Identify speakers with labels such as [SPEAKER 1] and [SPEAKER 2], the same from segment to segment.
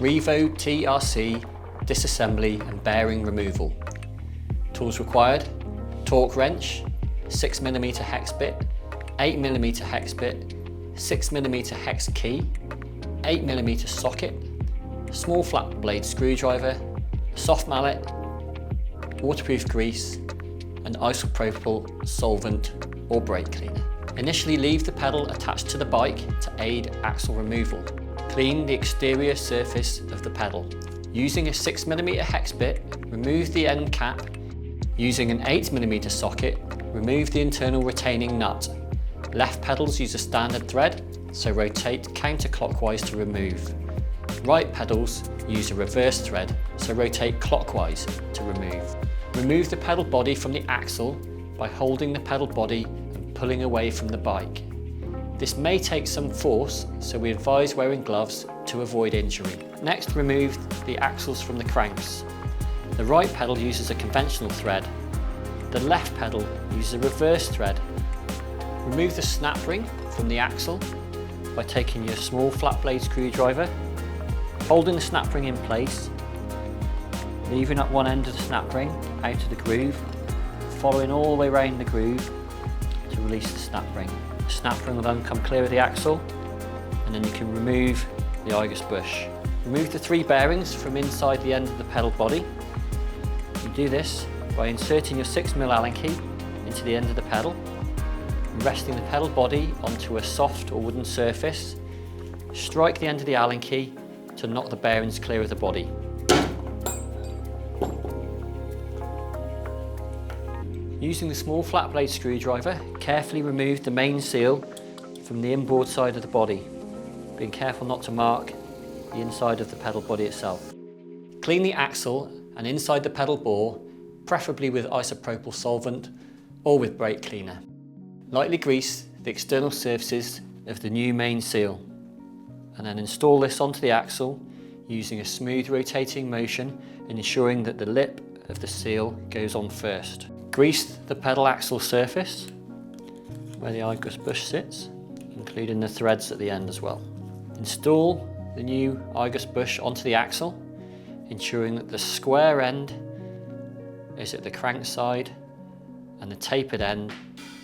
[SPEAKER 1] Revo-TRC disassembly and bearing removal. Tools required: torque wrench, 6mm hex bit, 8mm hex bit, 6mm hex key, 8mm socket, small flat blade screwdriver, soft mallet, waterproof grease, and isopropyl solvent or brake cleaner. Initially leave the pedal attached to the bike to aid axle removal. Clean the exterior surface of the pedal. Using a 6mm hex bit, remove the end cap. Using an 8mm socket, remove the internal retaining nut. Left pedals use a standard thread, so rotate counterclockwise to remove. Right pedals use a reverse thread, so rotate clockwise to remove. Remove the pedal body from the axle by holding the pedal body and pulling away from the bike. This may take some force, so we advise wearing gloves to avoid injury. Next, remove the axles from the cranks. The right pedal uses a conventional thread. The left pedal uses a reverse thread. Remove the snap ring from the axle by taking your small flat blade screwdriver, holding the snap ring in place, leaving at one end of the snap ring out of the groove, following all the way around the groove to release the snap ring. The snap ring will then come clear of the axle, and then you can remove the Igus bush. Remove the 3 bearings from inside the end of the pedal body. You do this by inserting your 6mm Allen key into the end of the pedal, and resting the pedal body onto a soft or wooden surface. Strike the end of the Allen key to knock the bearings clear of the body. Using the small flat blade screwdriver, carefully remove the main seal from the inboard side of the body, being careful not to mark the inside of the pedal body itself. Clean the axle and inside the pedal bore, preferably with isopropyl solvent or with brake cleaner. Lightly grease the external surfaces of the new main seal, and then install this onto the axle using a smooth rotating motion and ensuring that the lip of the seal goes on first. Grease the pedal axle surface where the Igus bush sits, including the threads at the end as well. Install the new Igus bush onto the axle, ensuring that the square end is at the crank side and the tapered end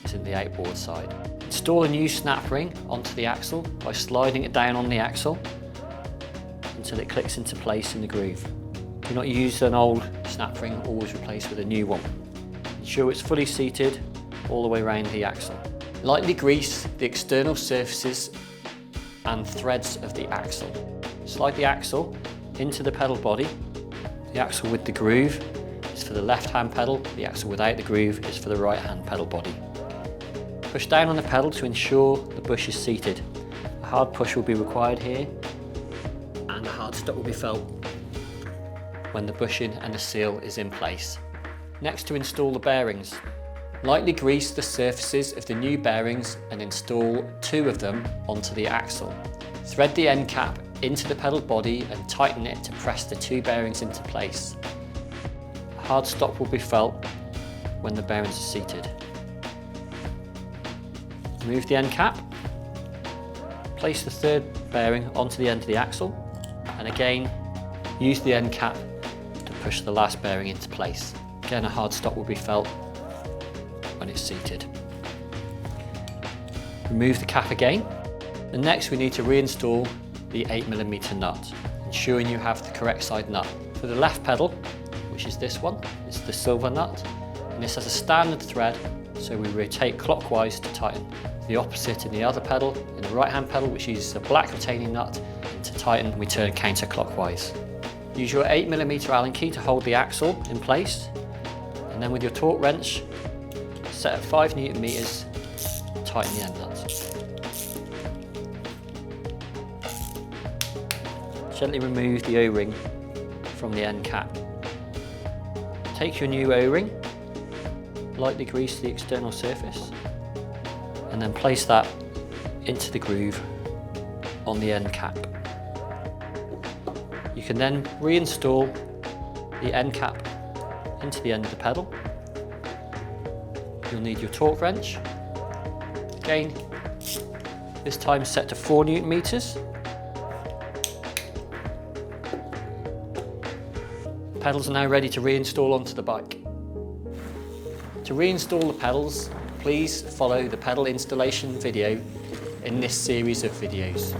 [SPEAKER 1] is in the outboard side. Install a new snap ring onto the axle by sliding it down on the axle until it clicks into place in the groove. Do not use an old snap ring, always replace with a new one. Ensure it's fully seated all the way around the axle. Lightly grease the external surfaces and threads of the axle. Slide the axle into the pedal body. The axle with the groove is for the left-hand pedal, the axle without the groove is for the right-hand pedal body. Push down on the pedal to ensure the bush is seated. A hard push will be required here, and a hard stop will be felt when the bushing and the seal is in place. Next, to install the bearings. Lightly grease the surfaces of the new bearings and install 2 of them onto the axle. Thread the end cap into the pedal body and tighten it to press the 2 bearings into place. A hard stop will be felt when the bearings are seated. Remove the end cap. Place the 3rd bearing onto the end of the axle, and again use the end cap to push the last bearing into place. Again, a hard stop will be felt when it's seated. Remove the cap again, and next we need to reinstall the 8mm nut, ensuring you have the correct side nut. For the left pedal, which is this one, it's the silver nut, and this has a standard thread, so we rotate clockwise to tighten. The opposite in the other pedal, in the right hand pedal, which uses a black retaining nut, and to tighten we turn counterclockwise. Use your 8mm Allen key to hold the axle in place, and then with your torque wrench, set at 5 Nm, tighten the end nuts. Gently remove the O-ring from the end cap. Take your new O-ring, lightly grease the external surface, and then place that into the groove on the end cap. You can then reinstall the end cap into the end of the pedal. You'll need your torque wrench, again this time set to 4 Nm, Pedals are now ready to reinstall onto the bike. To reinstall the pedals, please follow the pedal installation video in this series of videos.